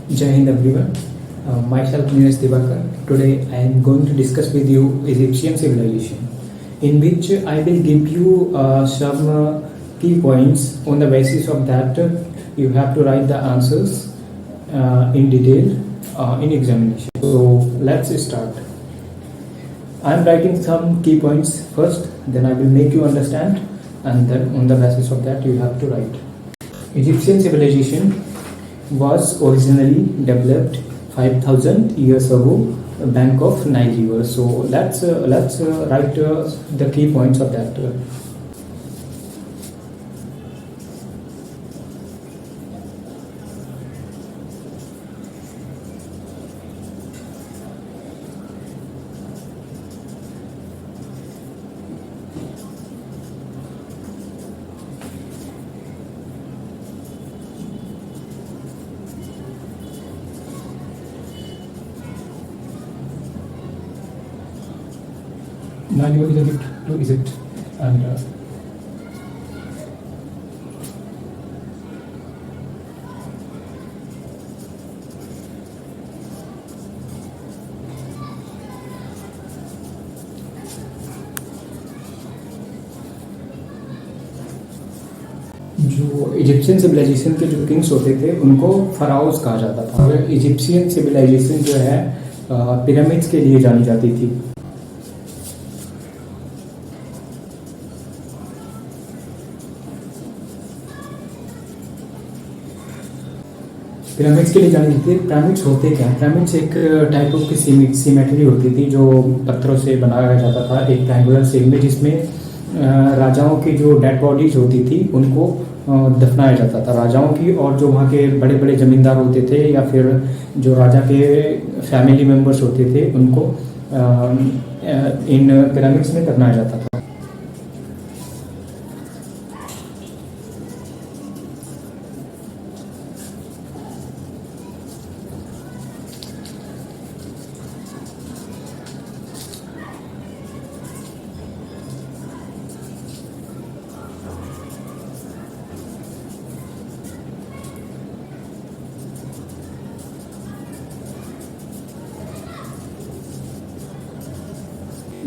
Jai Hind everyone. Myself Neeraj Divakar. Today I am going to discuss with you Egyptian civilization, in which I will give you some key points. On the basis of that, you have to write the answers in detail in examination. So let's start. I am writing some key points first, then I will make you understand, and then on the basis of that you have to write. Egyptian civilization was originally developed 5000 years ago, bank of Nile River. So let's write the key points of that. Nile River is a gift to Egypt, and जो Egyptian civilisation के जो Kings होते थे उनको फराउस कहा जाता था। और इजिप्शियन सिविलाइजेशन जो है पिरामिड्स के लिए जानी जाती थी। पिरामिड्स के लिए जानी जाती थी। पिरामिड्स होते क्या? पिरामिड्स एक टाइप ऑफ की सीमेट्री होती थी जो पत्थरों से बनाया जाता था, एक ट्रायंगुलर शेप में, जिसमें राजाओं की जो डेड बॉडीज होती थी उनको दफनाया जाता था, राजाओं की, और जो वहाँ के बड़े बड़े जमींदार होते थे या फिर जो राजा के फैमिली मेम्बर्स होते थे उनको इन पिरामिड्स में दफनाया जाता था।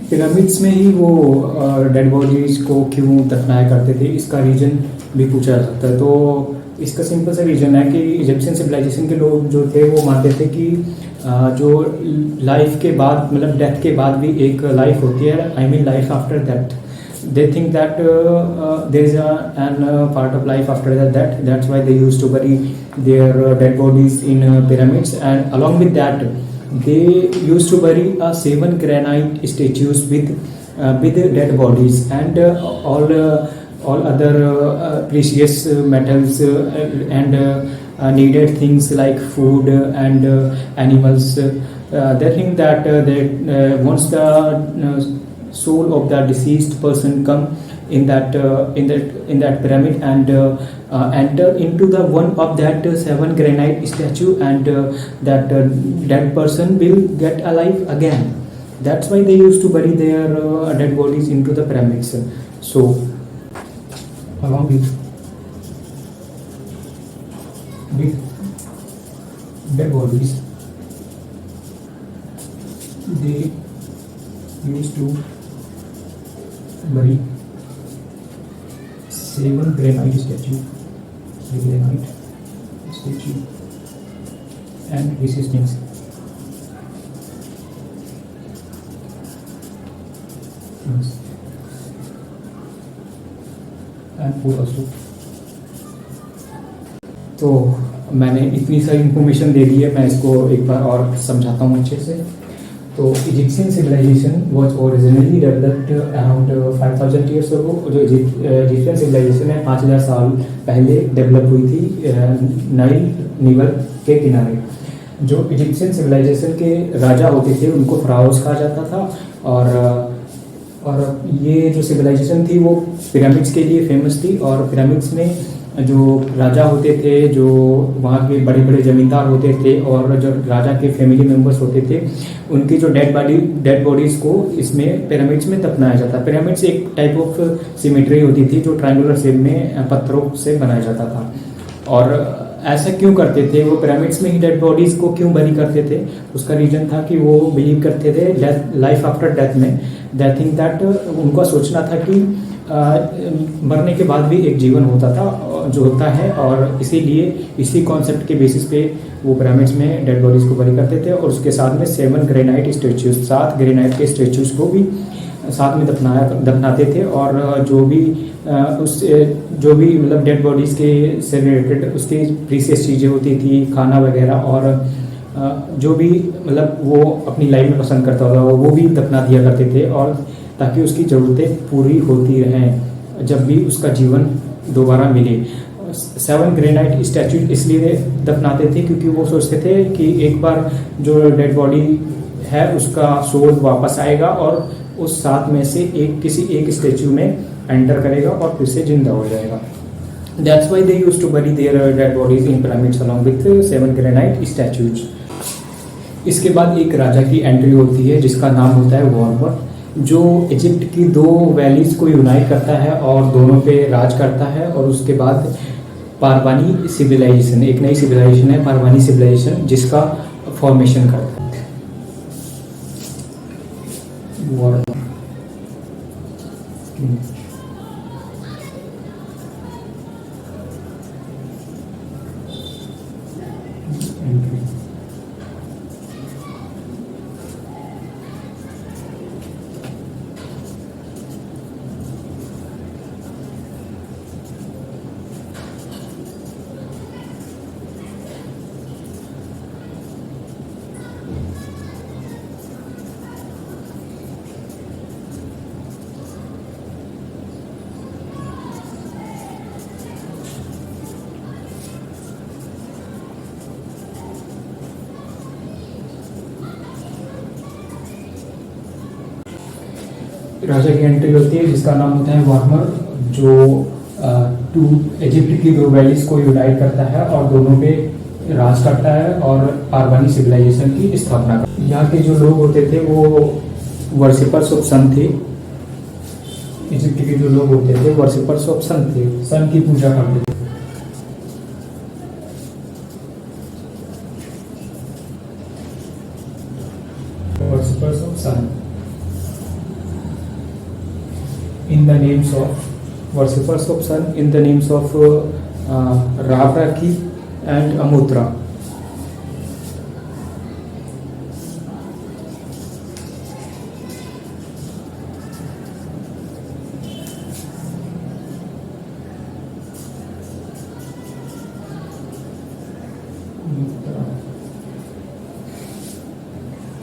पिरामिड्स में ही वो डेड बॉडीज को क्यों दफनाया करते थे, इसका रीजन भी पूछा जा सकता है। तो इसका सिंपल सा रीजन है कि इजिप्शियन सिविलाइजेशन के लोग जो थे वो मानते थे कि जो लाइफ के बाद, मतलब डेथ के बाद भी एक लाइफ होती है, I mean life after that. They think that there is an part of life after that. That's why they used to bury their dead bodies in pyramids, and along with that, they used to bury 7 granite statues with dead bodies, and all other precious metals and needed things like food and animals. They think that once the soul of the deceased person come in that pyramid and enter into the one of that 7 granite statue, and that dead person will get alive again. That's why they used to bury their dead bodies into the pyramids. So along with dead bodies, they used to bury 7 granite statue, and resistance. And food also. तो मैंने इतनी सारी information दे दी है, मैं इसको एक बार और समझाता हूँ अच्छे से। तो Egyptian civilization was originally developed around 5000 years ago. जो इजिप्शियन सिविलाइजेशन है 5000 साल पहले डेवलप हुई थी नाइल रिवर के किनारे। जो इजिप्शियन सिविलाइजेशन के राजा होते थे उनको फराओस कहा जाता था, और ये जो सिविलाइजेशन थी वो पिरामिड्स के लिए फेमस थी। और पिरामिड्स में जो राजा होते थे, जो वहाँ के बड़े बड़े जमींदार होते थे, और जो राजा के फैमिली मेंबर्स होते थे, उनकी जो डेड बॉडीज को इसमें पिरामिड्स में दफनाया जाता। पिरामिड्स एक टाइप ऑफ सिमेट्री होती थी जो ट्रायंगुलर शेप में पत्थरों से बनाया जाता था। और ऐसा क्यों करते थे, वो पिरामिड्स में ही डेड बॉडीज को क्यों बरी करते थे? उसका रीजन था कि वो बिलीव करते थे डेथ, लाइफ आफ्टर डेथ में, दैट थिंक दैट उनका सोचना था कि मरने के बाद भी एक जीवन होता था जो होता है, और इसीलिए इसी कॉन्सेप्ट के बेसिस पे वो पिरामिड्स में डेड बॉडीज को बरी करते थे। और उसके साथ में 7 ग्रेनाइट स्टेच्यूज, 7 ग्रेनाइट के स्टेच्यूज को भी साथ में दफनाते थे। और जो भी जो भी मतलब डेड बॉडीज के से रिलेटेड उसकी प्रीसियस चीज़ें होती थी, खाना वगैरह, और जो भी मतलब वो अपनी लाइफ में पसंद करता था वो भी दफना दिया करते थे, और ताकि उसकी ज़रूरतें पूरी होती रहें जब भी उसका जीवन दोबारा मिले। 7 ग्रेनाइट स्टैचू इसलिए दफनाते थे क्योंकि वो सोचते थे कि एक बार जो डेड बॉडी है उसका सोल वापस आएगा और उस 7 में से किसी एक स्टैचू में एंटर करेगा और फिर से जिंदा हो जाएगा। That's why they used to bury their dead bodies in pyramids along with 7 granite statues. इसके बाद एक राजा की एंट्री होती है जिसका नाम होता है वार्मर, जो इजिप्ट की 2 वैलीज को यूनाइट करता है और दोनों पे राज करता है। और उसके बाद पारवानी सिविलाइजेशन, एक नई सिविलाइजेशन है पारवानी सिविलाइजेशन, जिसका फॉर्मेशन करता है। राजा की एंट्री होती है जिसका नाम होता है वार्मर, जो इजिप्ट की 2 वैलीज को यूनाइट करता है और दोनों पे राज करता है और पारवानी सिविलाइजेशन की स्थापना करता है। यहाँ के जो लोग होते थे वो वर्शिपर्स ऑफ सन थे। इजिप्ट के जो लोग होते थे वर्शिपर्स ऑफ सन थे, सन की पूजा करते थे। Worshippers of sun in the names of worshippers of sun in the names of Ravraki and Amutra.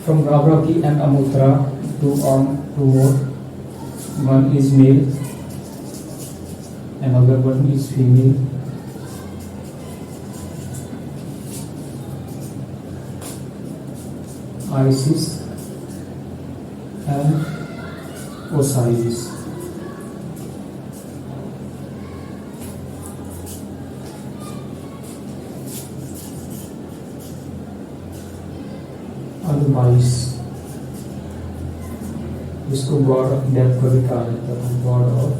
From Ravraki and Amutra, 2 more. One is male, another one is female. Isis and Osiris. Anubis, जिसको God of death को भी कहा जाता था, God of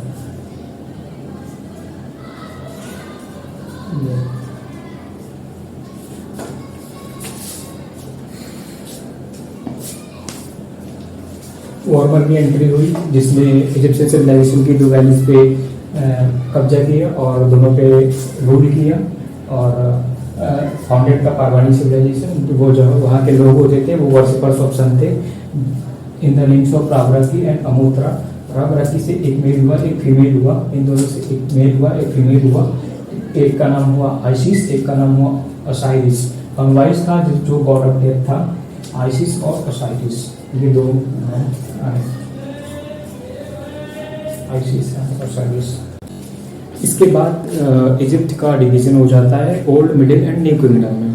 warmer की entry हुई जिसने Egyptian civilisation की 2 वैलीज पे कब्जा किया और दोनों पे रूल किया और फाउंडेड का पारवानी सिविलाइजेशन। वो जो वहाँ के लोग होते थे वो वर्शिपर्स ऑफ सन थे इन द नेम्स ऑफ रावराकी एंड अमोत्रा। रावराकी से एक मेल हुआ एक फीमेल हुआ, इन दोनों से एक मेल हुआ एक फीमेल हुआ। एक का नाम हुआ आइसिस, एक का नाम हुआ असाइरिस। अनवाइस था जो गॉड ऑफ डेथ था, आइसिस और असाइरिस, ये 2 आइसिस एंड असाइरिस। इसके बाद इजिप्ट का डिवीजन हो जाता है old middle and new kingdom में।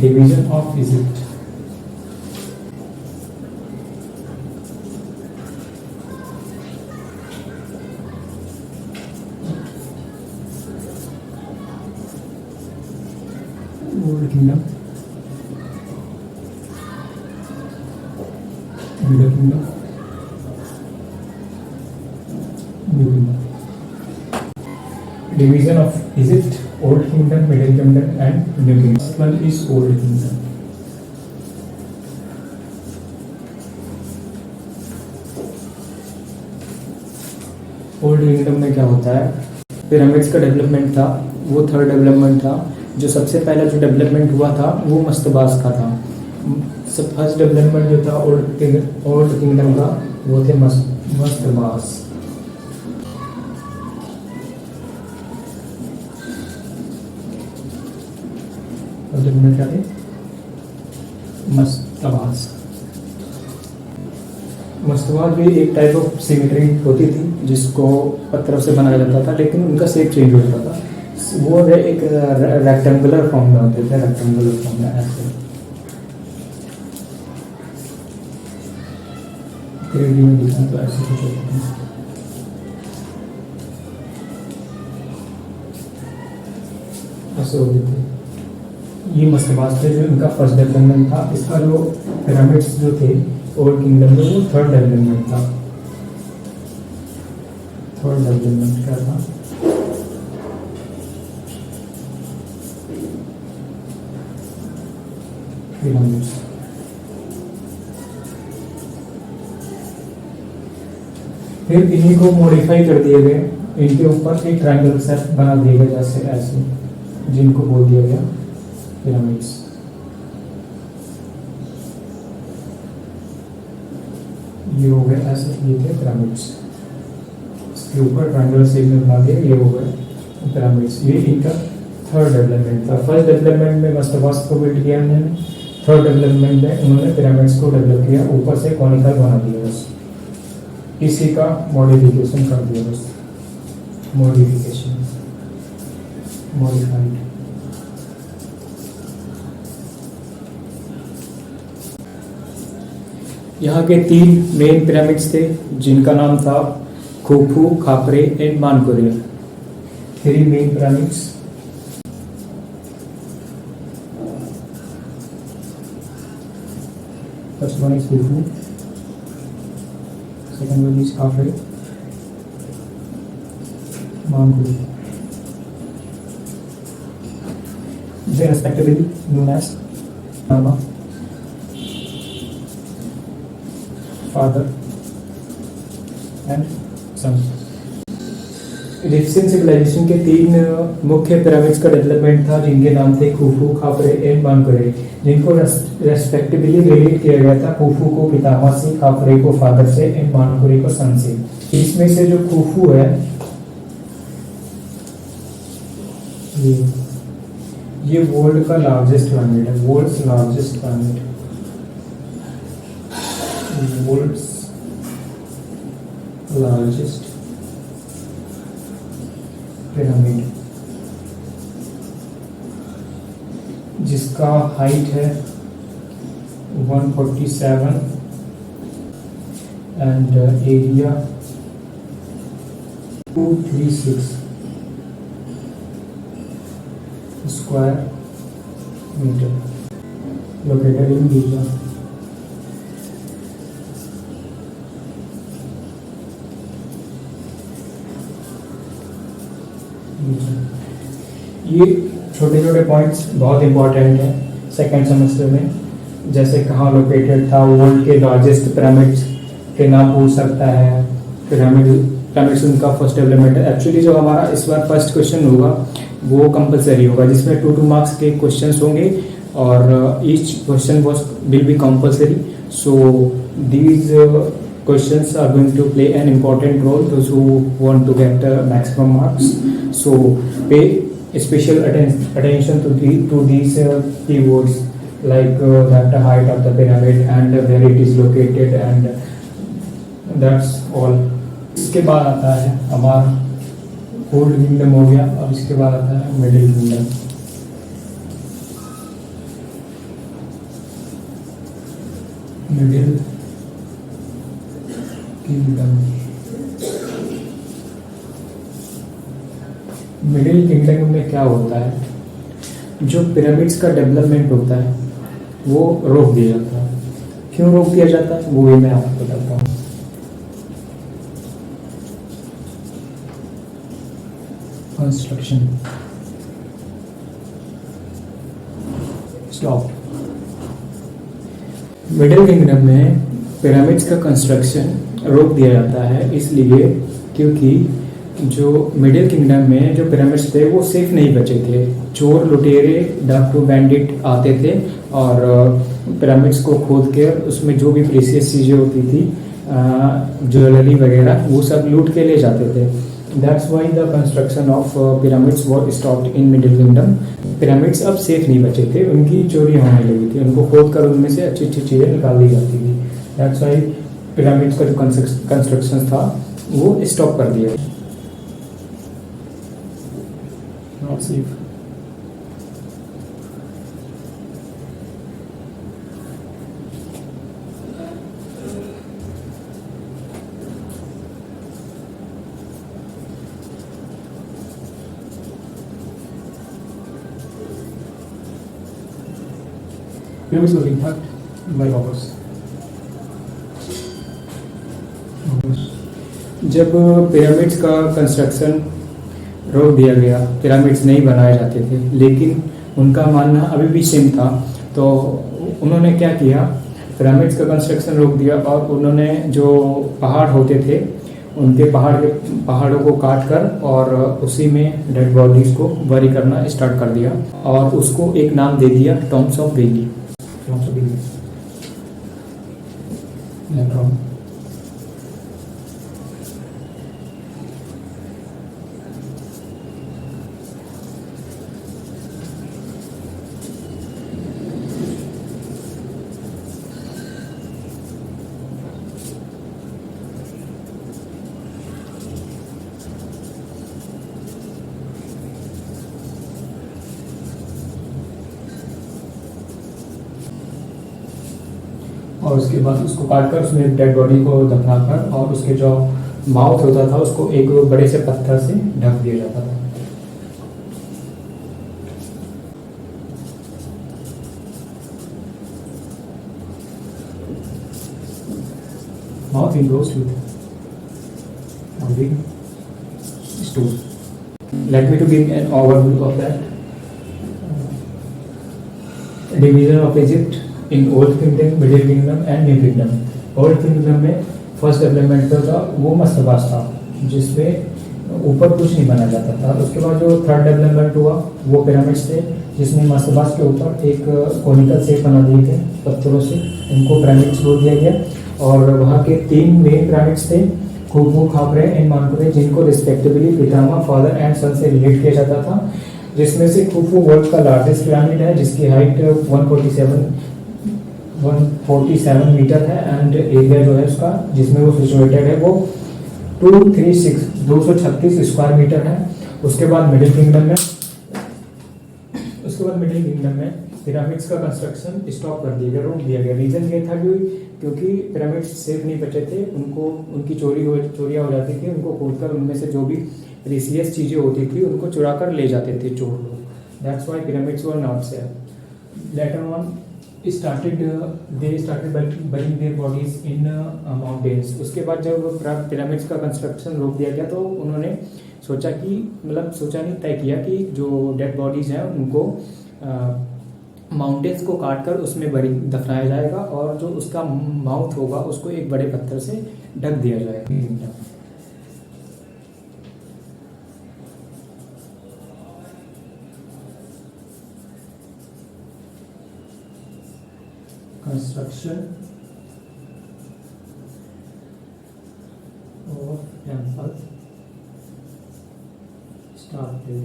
Division of Egypt, old kingdom, middle kingdom, new kingdom. Division of Egypt old kingdom, middle kingdom and new kingdom. One is old kingdom. Old kingdom में क्या होता है, pyramids का development था, वो third development था। जो सबसे पहला जो डेवलपमेंट हुआ था वो मस्तबाज का था। सब फर्स्ट डेवलपमेंट जो था ओल्ड किंगडम का वो थे मस्तबाज। क्या थे? मस्तबाज। मस्तबाज भी एक टाइप ऑफ सिमेट्री होती थी जिसको पत्थर से बनाया जाता था, लेकिन उनका शेप चेंज हो जाता था। वो एक रेक्टेंगुलर फॉर्म में होते थे, रेक्टेंगुलर फॉर्म में ऐसे। 3D में दिखा तो ऐसे कुछ होता है। ऐसे होते थे। ये मस्तबाज थे जो इनका फर्स्ट डेवलपमेंट था। इसका जो पिरामिड्स जो थे ओल्ड किंगडम में वो थर्ड डेवलपमेंट था। थर्ड डेवलपमेंट क्या था? पिरामिड्स। फिर इन्हीं को मॉडिफाई कर दिए गए, इनके ऊपर एक ट्रायंगल सेट बना दिए गए जैसे ऐसे, जिनको बोल दिया गया पिरामिड्स। ये हो गए ऐसे, ये थे पिरामिड्स। इसके ऊपर ट्रायंगल शेप में बना दिया, ये हो गए पिरामिड्स। ये इनका थर्ड डेवलपमेंट था। फर्स्ट डेवलपमेंट में मस्तबाज को बिल्ड किया उन्होंने, थर्ड डेवलपमेंट में उन्होंने पिरामिड्स को डेवलप किया, ऊपर से कॉनिकल बना दिया बस। इसी का मॉडिफिकेशन कर दिया बस, मॉडिफिकेशन, मॉडिफाइड। यहाँ के 3 मेन पिरामिड्स थे जिनका नाम था Khufu, Khafre and Menkaure. 3 main pyramids. First one is Khufu, second one is Khafre, Menkaure. They are respectively known as Mama, Father and Son। Egyptian civilisation के 3 मुख्य पिरामिड्स का development था जिनके नाम थे खुफू, खापरे एंड मानकुरे, जिनको respectively relate किया गया था। खुफू को पितामह से, खापरे को फादर से एंड मानकुरे को सन से। इसमें से जो खुफू है ये वर्ल्ड का लार्जेस्ट पिरामिड है, world's largest pyramid, world's largest pyramid, जिसका हाइट है 147 and area 236 square metre, located in Giza. ये छोटे छोटे पॉइंट्स बहुत इंपॉर्टेंट हैं सेकेंड सेमेस्टर में, जैसे कहाँ लोकेटेड था, वर्ल्ड के लार्जेस्ट पिरामिड्स के नाम पूछ सकता है, पिरामिड्स उनका फर्स्ट डेवलपमेंट है। एक्चुअली जो हमारा इस बार फर्स्ट क्वेश्चन होगा वो कंपलसरी होगा, जिसमें 2 मार्क्स के क्वेश्चंस होंगे और each question will be compulsory. So these questions are going to play an important role, those who want to get maximum marks. So pay special attention to these keywords like that height of the pyramid and where it is located, and that's all. इसके बाद आता है हमारा old kingdom हो गया, अब इसके बाद आता है middle kingdom. Middle kingdom. Middle kingdom में क्या होता है, जो पिरामिड्स का डेवलपमेंट होता है वो रोक दिया जाता है। क्यों रोक दिया जाता है वो भी मैं आपको बताता हूँ। Construction, stopped. मिडिल किंगडम में पिरामिड्स का कंस्ट्रक्शन रोक दिया जाता है, इसलिए क्योंकि जो मिडिल किंगडम में जो पिरामिड्स थे वो सेफ नहीं बचे थे। चोर लुटेरे डाकू बैंडिट आते थे और पिरामिड्स को खोद के उसमें जो भी प्रीशियस चीज़ें होती थी, ज्वेलरी वगैरह, वो सब लूट के ले जाते थे। That's why the construction of pyramids war stopped in middle kingdom. Pyramids अब सेफ नहीं बचे थे, उनकी चोरी होने लगी थी, उनको खोद कर उनमें से अच्छी अच्छी चीज़ें निकाल दी जाती थी। दैट्स वाई पिरामिड्स का जो कंस्ट्रक्शन था वो स्टॉप कर दिया। Not safe. Pyramids were intact by robbers. जब पिरामिड्स का कंस्ट्रक्शन रोक दिया गया, पिरामिड्स नहीं बनाए जाते थे, लेकिन उनका मानना अभी भी सेम था, तो उन्होंने क्या किया, पिरामिड्स का कंस्ट्रक्शन रोक दिया और उन्होंने जो पहाड़ होते थे उनके पहाड़ों को काट कर और उसी में डेड बॉडीज को बरी करना स्टार्ट कर दिया और उसको एक नाम दे दिया टॉम्ब्स ऑफ बेली। और उसके बाद उसको काट कर उसमें डेड बॉडी को दफनाकर और उसके जो माउथ होता था उसको एक बड़े से पत्थर से ढक दिया जाता था। Mouth enclosed with a big stone. Let me to give an overview of that. Division of Egypt in Old Kingdom, Middle Kingdom and New Kingdom. Old Kingdom में फर्स्ट डेवलपमेंट जो था वो मस्तबास था, जिसमें ऊपर कुछ नहीं बनाया जाता था। उसके बाद जो थर्ड डेवलपमेंट हुआ वो पिरामिड्स थे, जिसमें मस्तबास के ऊपर एक कोनिकल शेप बना दिए थे पत्थरों से, उनको पिरामिड्स बोल दिया गया। और वहाँ के 3 मेन पिरामिड्स थे, खुफू, खापरे एंड मानकुरे, जिनको रिस्पेक्टिवली पितामह, फादर एंड सन से रिलेट किया जाता था। जिसमें से खुफू वर्ल्ड का लार्जेस्ट पिरामिड है, जिसकी हाइट 147 मीटर है एंड एरिया जो है उसका जिसमें वो सिचुएटेड है वो 236 स्क्वायर मीटर है। उसके बाद मिडिल किंगडम में पिरामिड्स का कंस्ट्रक्शन स्टॉप कर दिया गया, रोक दिया गया। रीजन ये था क्योंकि पिरामिड्स सेफ नहीं बचे थे, उनकी चोरियाँ हो जाती थी, उनको खोदकर उनमें से जो भी प्रीशियस चीज़ें होती थी उनको चुरा कर ले जाते थे चोर लोग। That's why pyramids were not safe. Later on they started burying their bodies in mountains. उसके बाद जब पिरामिड्स का कंस्ट्रक्शन रोक दिया गया तो उन्होंने सोचा नहीं, तय किया कि जो डेड बॉडीज हैं उनको माउंटेन्स को काट कर उसमें दफनाया जाएगा और जो उसका माउथ होगा उसको एक बड़े पत्थर से ढक दिया जाएगा। Construction of temple started.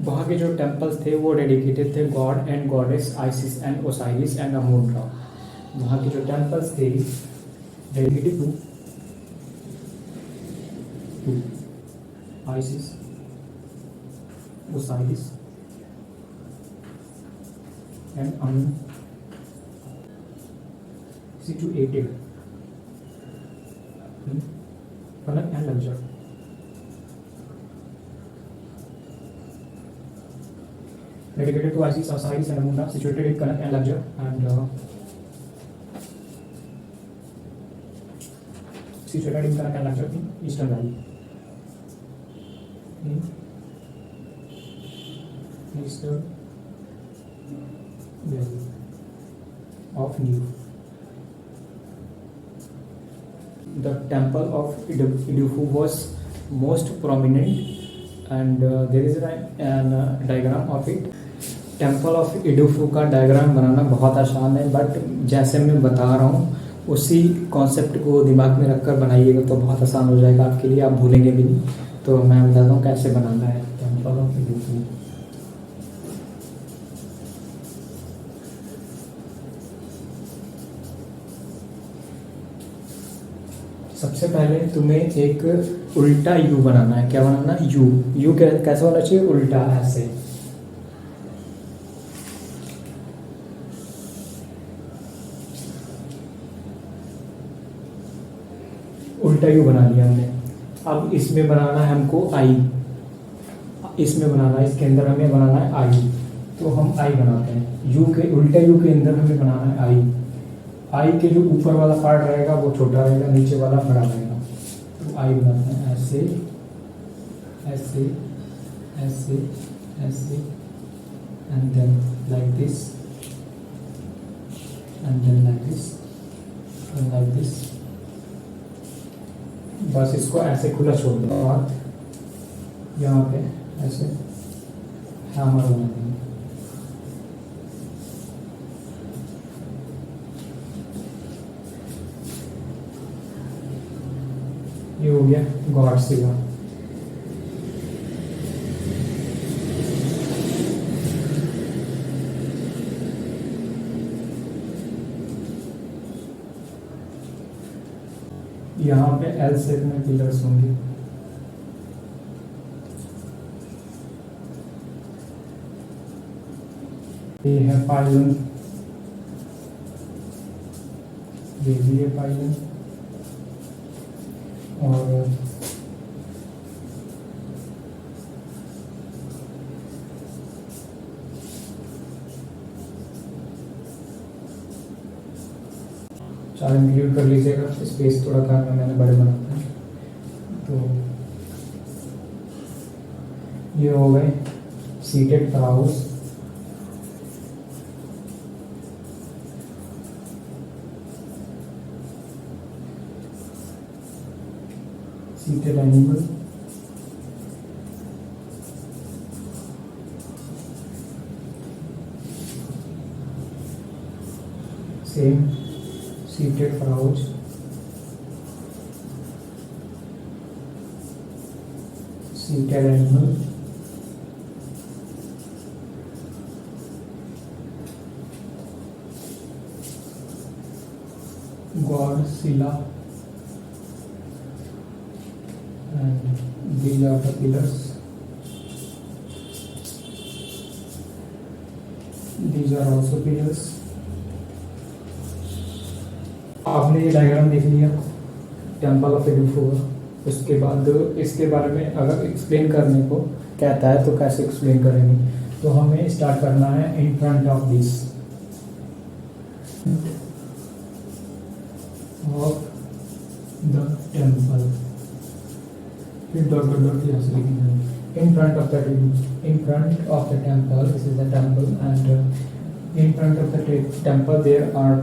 वहाँ के जो टेम्पल्स थे वो डेडिकेटेड थे god and goddess Isis and Osiris and Amun ra। वहाँ के जो टेम्पल्स थे dedicated to Isis, Osiris and Amun, situated in Kanak and Lamjar. Dedicated to Isis, Osiris and Amun, situated in Kanak and Lamjar, and situated in Kanak and Lamjar in Eastern Valley. Eastern Valley of New. The temple of Idufu was most prominent, and there is an diagram of it. Temple of Edfu का diagram बनाना बहुत आसान है, but जैसे मैं बता रहा हूँ उसी कॉन्सेप्ट को दिमाग में रखकर बनाइएगा तो बहुत आसान हो जाएगा आपके लिए, आप भूलेंगे भी नहीं। तो मैं बताता हूँ कैसे बनाना है टेम्पल ऑफ इडुफू। सबसे पहले तुम्हें एक उल्टा यू बनाना है। क्या बनाना है? यू। यू कैसे होना चाहिए? उल्टा, ऐसे। उल्टा यू बना लिया हमने। अब इसमें बनाना है हमको आई, इसमें बनाना है, इसके अंदर हमें बनाना है आई। तो हम आई बनाते हैं। यू के उल्टा यू के अंदर हमें बनाना है आई। आई के जो ऊपर वाला पार्ट रहेगा वो छोटा रहेगा, नीचे वाला बड़ा रहेगा। तो आई बनाते हैं ऐसे ऐसे ऐसे ऐसे, and then like this, and then like this and like this. बस इसको ऐसे खुला छोड़ दो और यहाँ पे ऐसे हैमर बना देंगे। ये हो गया गॉड शिवा। यहाँ पे एल शेप में पिलर्स होंगे। ये है पाइलन, ये भी है पाइलन, और चार इंक्लूड कर लीजिएगा, स्पेस थोड़ा कम है, मैंने बड़े बनाते हैं। तो ये हो गए seated प्राउस। Seated animal, same seated frogs, seated animal, Godzilla, and these are the pillars. These are also pillars. आपने ये डायग्राम देख लिया टेम्पल ऑफ इडुफू का। उसके बाद इसके बारे में अगर एक्सप्लेन करने को कहता है तो कैसे एक्सप्लेन करेंगे? तो हमें स्टार्ट करना है in front of this of the temple. फिर डॉट डॉट डॉट यहाँ से लिखेंगे in front of the temple. This is the temple, and in front of the temple there are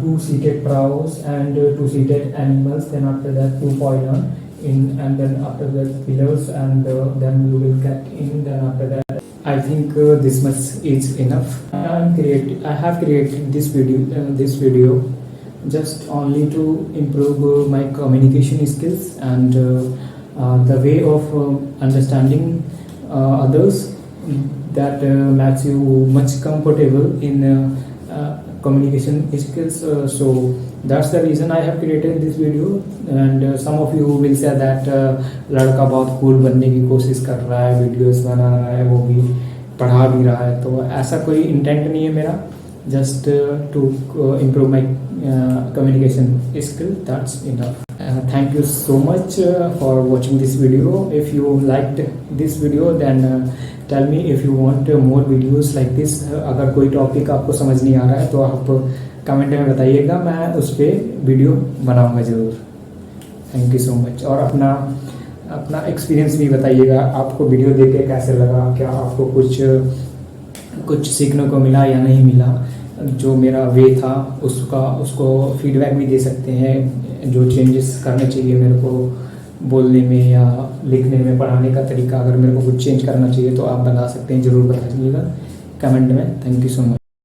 two seated prows and two seated animals. Then after that two pylon in, and then after that pillars, and then you will get in. Then after that I think this much is enough. I have created this video just only to improve my communication skills and the way of understanding others that makes you much comfortable in communication skills. So that's the reason I have created this video, and some of you will say that लड़का बहुत cool बनने की कोशिश कर रहा है, videos बना रहा है, वो भी पढ़ा भी रहा है। तो ऐसा कोई इंटेंट नहीं है मेरा, just to improve my communication skill. That's enough. Thank you so much for watching this video. If you liked this video, then tell me if you want more videos like this. अगर कोई topic आपको समझ नहीं आ रहा है तो आप comment में बताइएगा, मैं उस पर वीडियो बनाऊंगा ज़रूर। Thank you so much. और अपना अपना एक्सपीरियंस भी बताइएगा, आपको वीडियो देख के कैसे लगा, क्या आपको कुछ सीखने को मिला या नहीं मिला। जो मेरा वे था उसको फीडबैक भी दे सकते हैं, जो चेंजेस करने चाहिए मेरे को बोलने में या लिखने में, पढ़ाने का तरीका अगर मेरे को कुछ चेंज करना चाहिए तो आप बता सकते हैं, ज़रूर बताइएगा कमेंट में। Thank you so much.